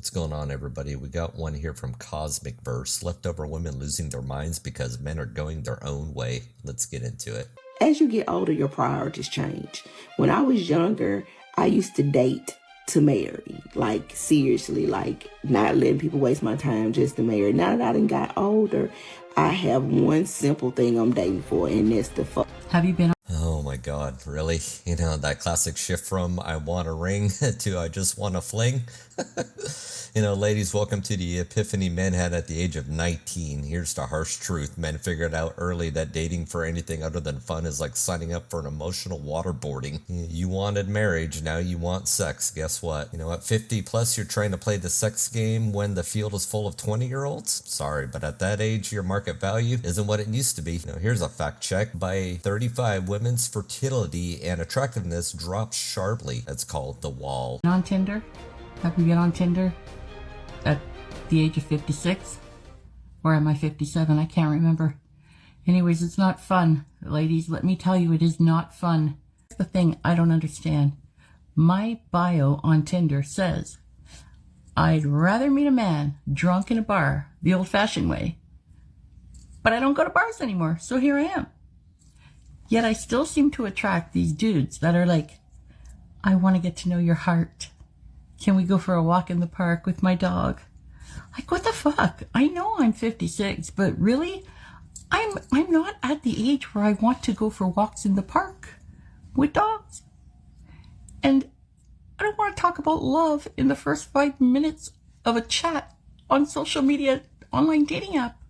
What's going on, everybody? We got one here from Cosmic Verse. Leftover women losing their minds because men are going their own way. Let's get into it. As you get older, your priorities change. When I was younger, I used to date to marry. Like, seriously, like, not letting people waste my time just to marry. Now that I done got older, I have one simple thing I'm dating for, and that's the fuck. Have you been? Oh my god, really? You know, that classic shift from I want a ring to I just want a fling? You know, ladies, welcome to the epiphany men had at the age of 19. Here's the harsh truth. Men figured out early that dating for anything other than fun is like signing up for an emotional waterboarding. You wanted marriage, now you want sex. Guess what? You know, at 50 plus, you're trying to play the sex game when the field is full of 20-year-olds? Sorry, but at that age, your market value isn't what it used to be. You know, here's a fact check. By 35, women's fertility and attractiveness drops sharply. That's called the wall. On Tinder? Have you been on Tinder at the age of 56? Or am I 57? I can't remember. Anyways, it's not fun. Ladies, let me tell you, it is not fun. That's the thing I don't understand. My bio on Tinder says, I'd rather meet a man drunk in a bar, the old-fashioned way. But I don't go to bars anymore, so here I am. Yet I still seem to attract these dudes that are like, I want to get to know your heart. Can we go for a walk in the park with my dog? Like, what the fuck? I know I'm 56, but really, I'm not at the age where I want to go for walks in the park with dogs. And I don't want to talk about love in the first 5 minutes of a chat on social media, online dating app.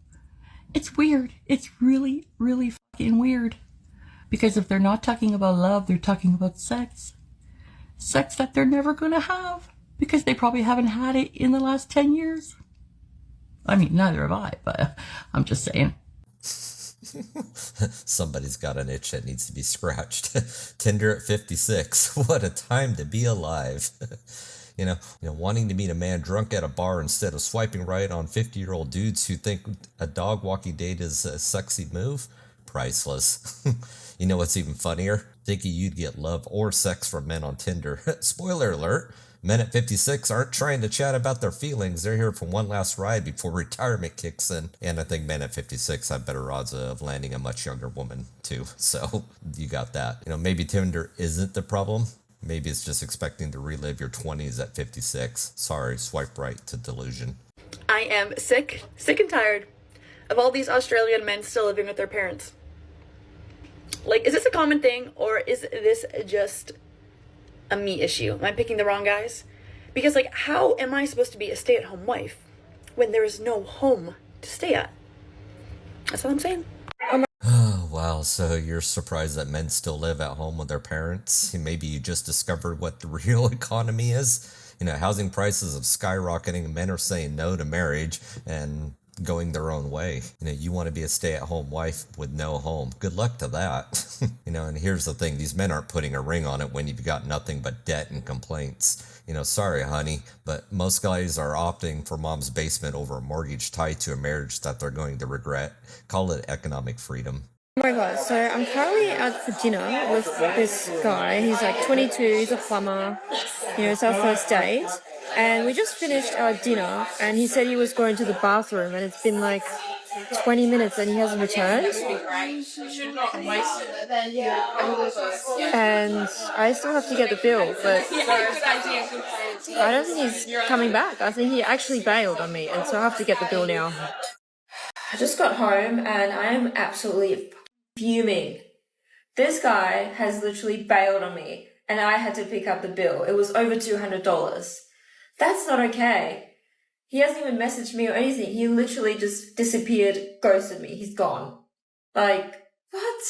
It's weird. It's really, really fucking weird. Because if they're not talking about love, they're talking about sex. Sex that they're never going to have. Because they probably haven't had it in the last 10 years. I mean, neither have I, but I'm just saying. Somebody's got an itch that needs to be scratched. Tinder at 56. What a time to be alive. You know, wanting to meet a man drunk at a bar instead of swiping right on 50-year-old dudes who think a dog walking date is a sexy move? Priceless. You know what's even funnier? Thinking you'd get love or sex from men on Tinder. Spoiler alert. Men at 56 aren't trying to chat about their feelings. They're here for one last ride before retirement kicks in. And I think men at 56 have better odds of landing a much younger woman, too. So you got that. You know, maybe Tinder isn't the problem. Maybe it's just expecting to relive your 20s at 56. Sorry, swipe right to delusion. I am sick and tired of all these Australian men still living with their parents. Like, is this a common thing, or is this just a me issue? Am I picking the wrong guys? Because, like, how am I supposed to be a stay-at-home wife when there is no home to stay at? That's what I'm saying. Oh, wow. So you're surprised that men still live at home with their parents? Maybe you just discovered what the real economy is? You know, housing prices are skyrocketing, men are saying no to marriage and going their own way. You know, you want to be a stay-at-home wife with no home. Good luck to that. You know, and here's the thing. These men aren't putting a ring on it when you've got nothing but debt and complaints. You know, sorry, honey, but most guys are opting for mom's basement over a mortgage tied to a marriage that they're going to regret. Call it economic freedom. Oh my god, so I'm currently out for dinner with this guy. He's like 22, he's a plumber. You know, it's our first date. And we just finished our dinner, and he said he was going to the bathroom, and it's been like 20 minutes and he hasn't returned. And I still have to get the bill, but I don't think he's coming back. I think he actually bailed on me, and so I have to get the bill now. I just got home, and I am absolutely fuming. This guy has literally bailed on me, and I had to pick up the bill. It was over $200. That's not okay. He hasn't even messaged me or anything. He literally just disappeared, ghosted me. He's gone. Like, what?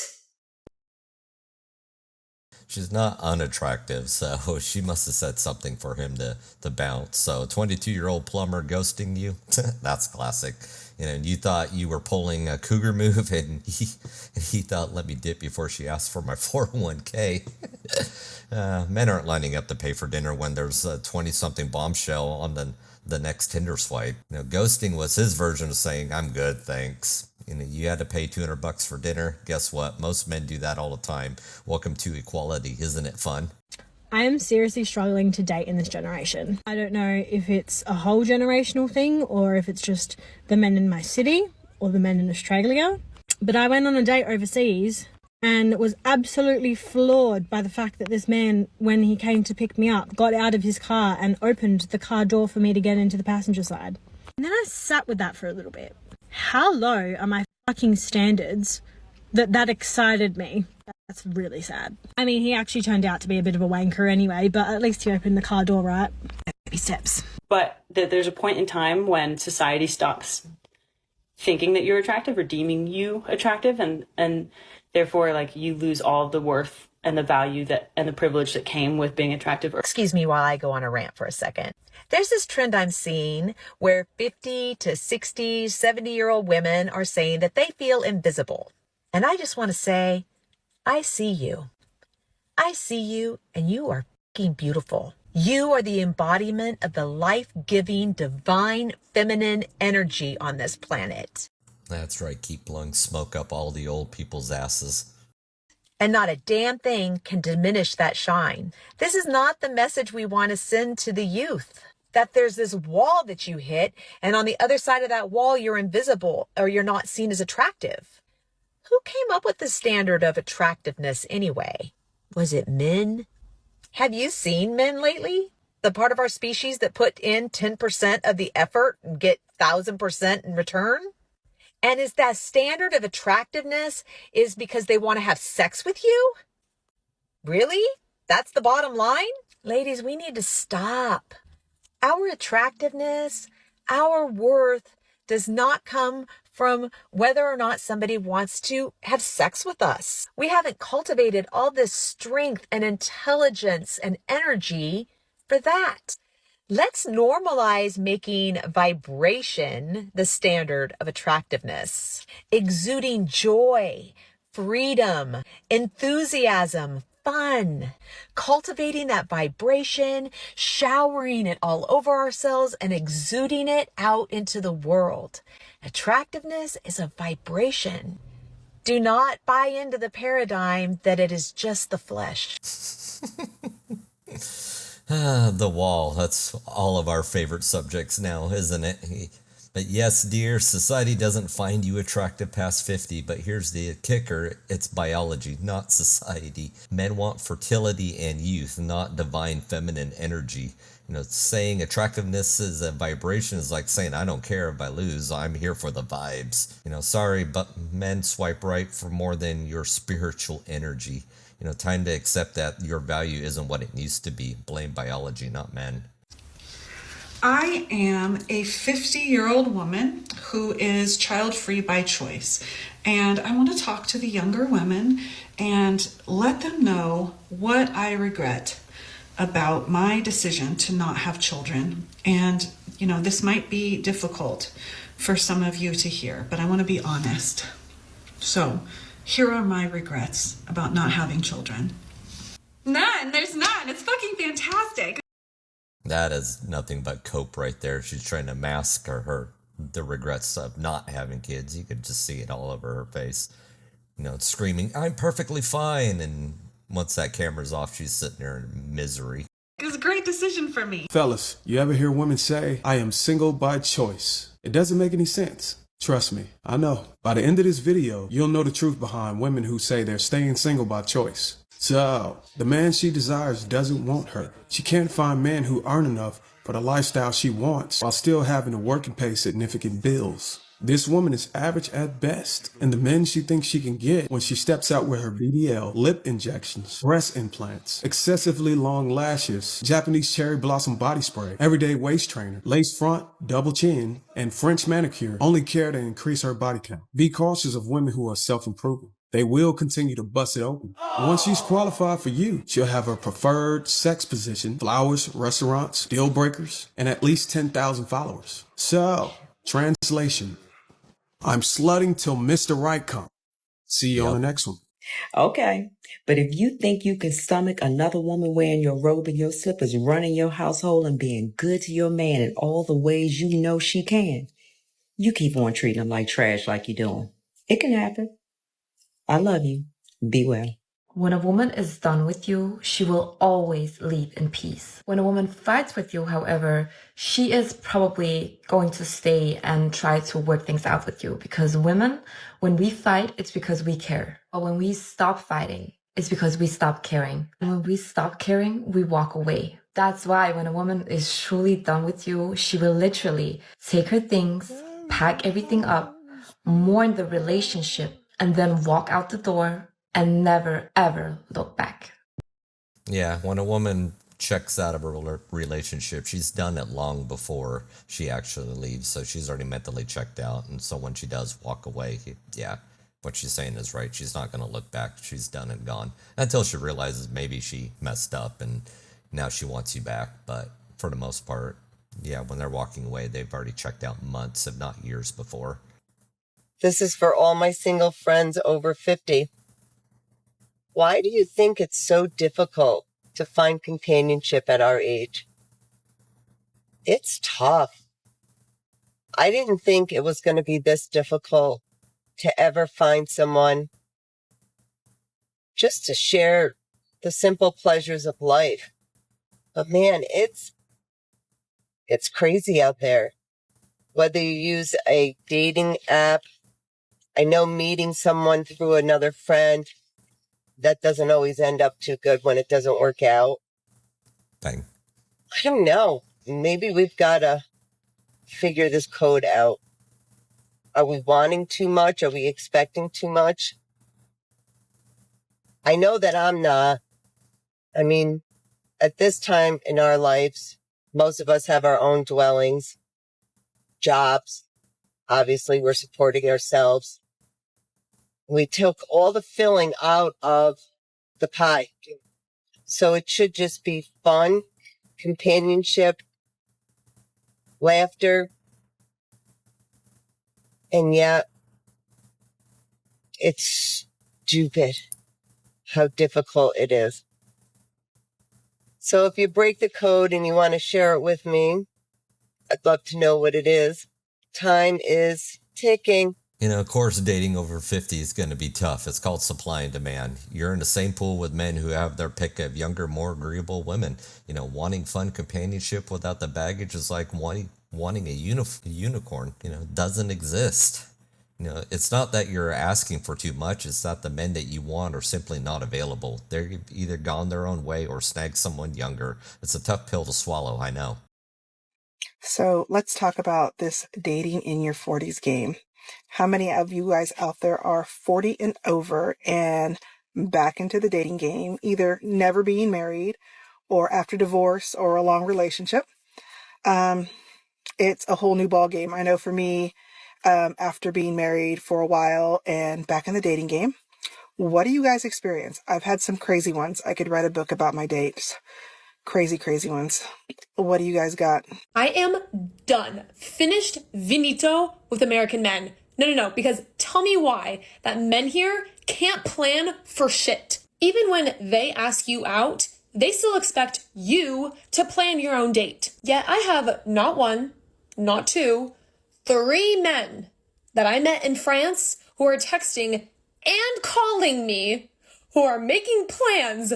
She's not unattractive, so she must have said something for him to bounce. So 22-year-old plumber ghosting you? That's classic. You know, you thought you were pulling a cougar move, and he thought, let me dip before she asked for my 401k. Men aren't lining up to pay for dinner when there's a 20-something bombshell on the next Tinder swipe. You know, ghosting was his version of saying, I'm good, thanks. You know, you had to pay $200 for dinner. Guess what? Most men do that all the time. Welcome to equality. Isn't it fun? I am seriously struggling to date in this generation. I don't know if it's a whole generational thing or if it's just the men in my city or the men in Australia. But I went on a date overseas and was absolutely floored by the fact that this man, when he came to pick me up, got out of his car and opened the car door for me to get into the passenger side. And then I sat with that for a little bit. How low are my fucking standards that excited me? That's really sad. I mean, he actually turned out to be a bit of a wanker anyway, but at least he opened the car door right. Baby steps. But there's a point in time when society stops thinking that you're attractive or deeming you attractive, and therefore, like, you lose all the worth and the value that and the privilege that came with being attractive. Excuse me while I go on a rant for a second. There's this trend I'm seeing where 50 to 60, 70-year-old women are saying that they feel invisible. And I just want to say, I see you. I see you, and you are fucking beautiful. You are the embodiment of the life-giving, divine, feminine energy on this planet. That's right, keep blowing smoke up all the old people's asses. And not a damn thing can diminish that shine. This is not the message we want to send to the youth. That there's this wall that you hit, and on the other side of that wall, you're invisible or you're not seen as attractive. Who came up with the standard of attractiveness anyway? Was it men? Have you seen men lately? The part of our species that put in 10% of the effort and get 1,000% in return? And is that standard of attractiveness is because they want to have sex with you? Really? That's the bottom line? Ladies, we need to stop. Our attractiveness, our worth does not come from whether or not somebody wants to have sex with us. We haven't cultivated all this strength and intelligence and energy for that. Let's normalize making vibration the standard of attractiveness, exuding joy, freedom, enthusiasm, fun, cultivating that vibration, showering it all over ourselves and exuding it out into the world. Attractiveness is a vibration. Do not buy into the paradigm that it is just the flesh. The wall, that's all of our favorite subjects now, isn't it? But yes, dear, society doesn't find you attractive past 50, but here's the kicker, it's biology, not society. Men want fertility and youth, not divine feminine energy. You know, saying attractiveness is a vibration is like saying, I don't care if I lose, I'm here for the vibes. You know, sorry, but men swipe right for more than your spiritual energy. You know, time to accept that your value isn't what it needs to be. Blame biology, not men. I am a 50-year-old woman who is child-free by choice, and I want to talk to the younger women and let them know what I regret about my decision to not have children. And, you know, this might be difficult for some of you to hear, but I want to be honest. So, here are my regrets about not having children. None, there's none. It's fucking fantastic. That is nothing but cope right there. She's trying to mask the regrets of not having kids. You could just see it all over her face. You know, screaming, I'm perfectly fine. And once that camera's off, she's sitting there in misery. It was a great decision for me. Fellas, you ever hear women say, I am single by choice? It doesn't make any sense. Trust me, I know. By the end of this video, you'll know the truth behind women who say they're staying single by choice. So, the man she desires doesn't want her. She can't find men who earn enough for the lifestyle she wants while still having to work and pay significant bills. This woman is average at best, and the men she thinks she can get when she steps out with her BBL, lip injections, breast implants, excessively long lashes, Japanese cherry blossom body spray, everyday waist trainer, lace front, double chin, and French manicure only care to increase her body count. Be cautious of women who are self-improving. They will continue to bust it open. Once she's qualified for you, she'll have her preferred sex position, flowers, restaurants, deal breakers, and at least 10,000 followers. So, translation. I'm slutting till Mr. Right comes. See you on the next one. Okay, but if you think you can stomach another woman wearing your robe and your slippers, running your household and being good to your man in all the ways you know she can, you keep on treating him like trash like you're doing. It can happen. I love you. Be well. When a woman is done with you, she will always leave in peace. When a woman fights with you, however, she is probably going to stay and try to work things out with you, because women, when we fight, it's because we care. But when we stop fighting, it's because we stop caring. And when we stop caring, we walk away. That's why when a woman is truly done with you, she will literally take her things, pack everything up, mourn the relationship, and then walk out the door and never ever look back. Yeah, when a woman checks out of a relationship, she's done it long before she actually leaves, so she's already mentally checked out. And so when she does walk away, yeah, what she's saying is right. She's not going to look back. She's done and gone until she realizes maybe she messed up and now she wants you back. But for the most part, yeah, when they're walking away, they've already checked out months, if not years before. This is for all my single friends over 50. Why do you think it's so difficult to find companionship at our age? It's tough. I didn't think it was going to be this difficult to ever find someone just to share the simple pleasures of life. But man, it's crazy out there. Whether you use a dating app, I know meeting someone through another friend, that doesn't always end up too good when it doesn't work out. Bang. I don't know. Maybe we've got to figure this code out. Are we wanting too much? Are we expecting too much? I know that I'm not. I mean, at this time in our lives, most of us have our own dwellings, jobs. Obviously, we're supporting ourselves. We took all the filling out of the pie. So it should just be fun, companionship, laughter. And yet, it's stupid how difficult it is. So if you break the code and you want to share it with me, I'd love to know what it is. Time is ticking. You know, of course, dating over 50 is going to be tough. It's called supply and demand. You're in the same pool with men who have their pick of younger, more agreeable women. You know, wanting fun companionship without the baggage is like wanting a unicorn. You know, doesn't exist. You know, it's not that you're asking for too much. It's that the men that you want are simply not available. They're either gone their own way or snagged someone younger. It's a tough pill to swallow, I know. So let's talk about this dating in your 40s game. How many of you guys out there are 40 and over and back into the dating game, either never being married or after divorce or a long relationship? It's a whole new ball game. I know for me, after being married for a while and back in the dating game, what do you guys experience? I've had some crazy ones. I could write a book about my dates. Crazy ones. What do you guys got? I am done. Finished finito with American men. No, because tell me why that men here can't plan for shit. Even when they ask you out, they still expect you to plan your own date. Yet I have not one, not two, 3 men that I met in France who are texting and calling me, who are making plans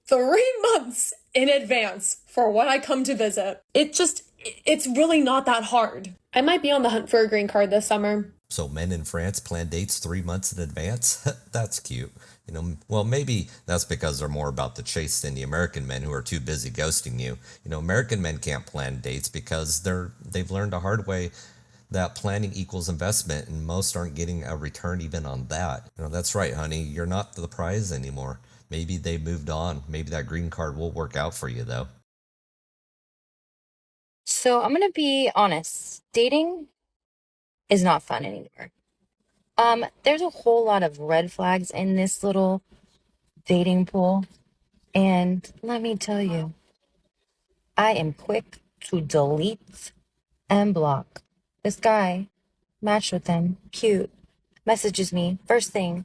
3 months in advance for when I come to visit. It's really not that hard. I might be on the hunt for a green card this summer. So men in France plan dates 3 months in advance? That's cute. You know, well, maybe that's because they're more about the chase than the American men who are too busy ghosting you. You know, American men can't plan dates because they've learned the hard way that planning equals investment, and most aren't getting a return even on that. You know, that's right, honey. You're not the prize anymore. Maybe they moved on. Maybe that green card will work out for you, though. So I'm going to be honest. Dating is not fun anymore. There's a whole lot of red flags in this little dating pool. And let me tell you, I am quick to delete and block. This guy, matched with him, cute, messages me, first thing,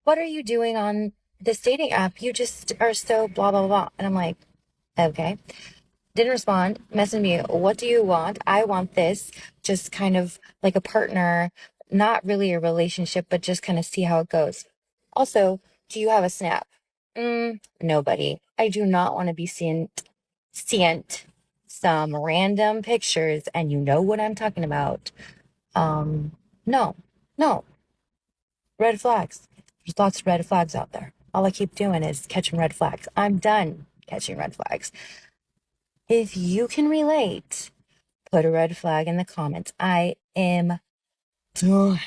what are you doing on this dating app? You just are so blah, blah, blah. And I'm like, okay. Didn't respond, messaged me, what do you want? I want this, just kind of like a partner, not really a relationship, but just kind of see how it goes. Also, Do you have a Snap? Nobody. I do not want to be seeing some random pictures, and you know what I'm talking about. No, no. Red flags. There's lots of red flags out there. All I keep doing is catching red flags. I'm done catching red flags. If you can relate, put a red flag in the comments. I am done.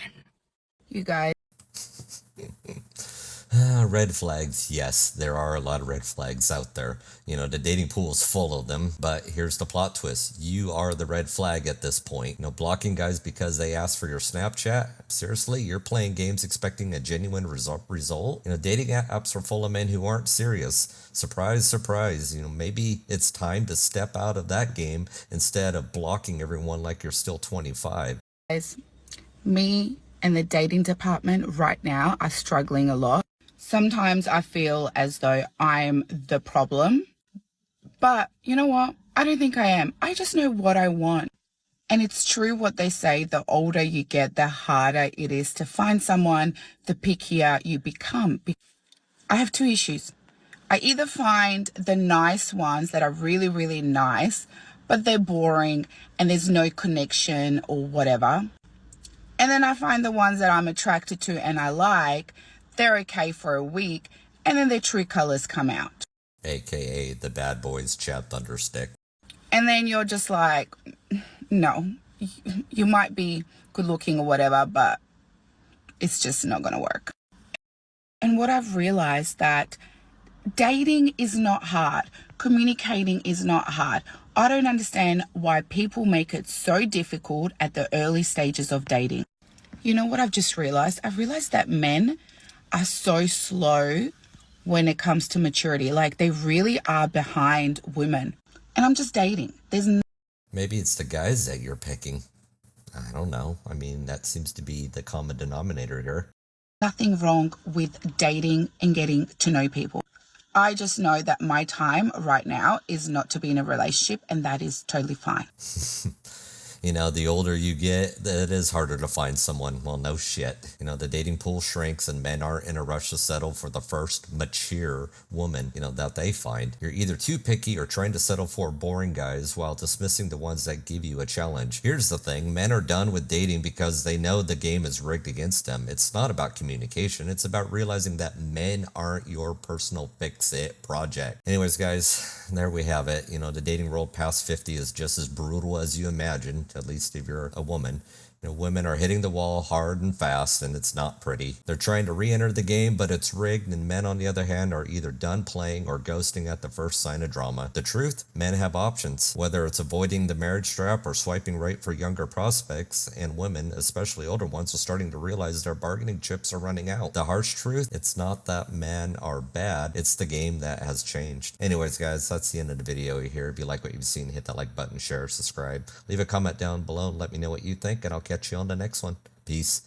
You guys. Red flags, yes, there are a lot of red flags out there. You know, the dating pool is full of them, but here's the plot twist. You are the red flag at this point. You know, blocking guys because they ask for your Snapchat? Seriously, you're playing games expecting a genuine result? You know, dating apps are full of men who aren't serious. Surprise, surprise. You know, maybe it's time to step out of that game instead of blocking everyone like you're still 25. Guys, me and the dating department right now are struggling a lot. Sometimes I feel as though I'm the problem, but you know what? I don't think I am. I just know what I want. And it's true what they say, the older you get, the harder it is to find someone, the pickier you become. I have two issues. I either find the nice ones that are really, really nice, but they're boring and there's no connection or whatever. And then I find the ones that I'm attracted to and I like, they're okay for a week, and then their true colors come out. AKA the bad boys Chad Thunderstick. And then you're just like, no, you might be good looking or whatever, but it's just not going to work. And what I've realized that dating is not hard. Communicating is not hard. I don't understand why people make it so difficult at the early stages of dating. You know what I've just realized? I've realized that men are so slow when it comes to maturity. Like, they really are behind women. And I'm just dating. Maybe it's the guys that you're picking. I don't know. I mean, that seems to be the common denominator here. Nothing wrong with dating and getting to know people. I just know that my time right now is not to be in a relationship, and that is totally fine. You know, the older you get, it is harder to find someone. Well, no shit. You know, the dating pool shrinks and men aren't in a rush to settle for the first mature woman, you know, that they find. You're either too picky or trying to settle for boring guys while dismissing the ones that give you a challenge. Here's the thing. Men are done with dating because they know the game is rigged against them. It's not about communication. It's about realizing that men aren't your personal fix-it project. Anyways, guys, there we have it. You know, the dating world past 50 is just as brutal as you imagine. At least if you're a woman. You know, women are hitting the wall hard and fast, and it's not pretty. They're trying to re-enter the game, but it's rigged, and men, on the other hand, are either done playing or ghosting at the first sign of drama. The truth? Men have options. Whether it's avoiding the marriage trap or swiping right for younger prospects, and women, especially older ones, are starting to realize their bargaining chips are running out. The harsh truth? It's not that men are bad, it's the game that has changed. Anyways, guys, that's the end of the video here. If you like what you've seen, hit that like button, share, subscribe. Leave a comment down below and let me know what you think, and I'll catch you on the next one. Peace.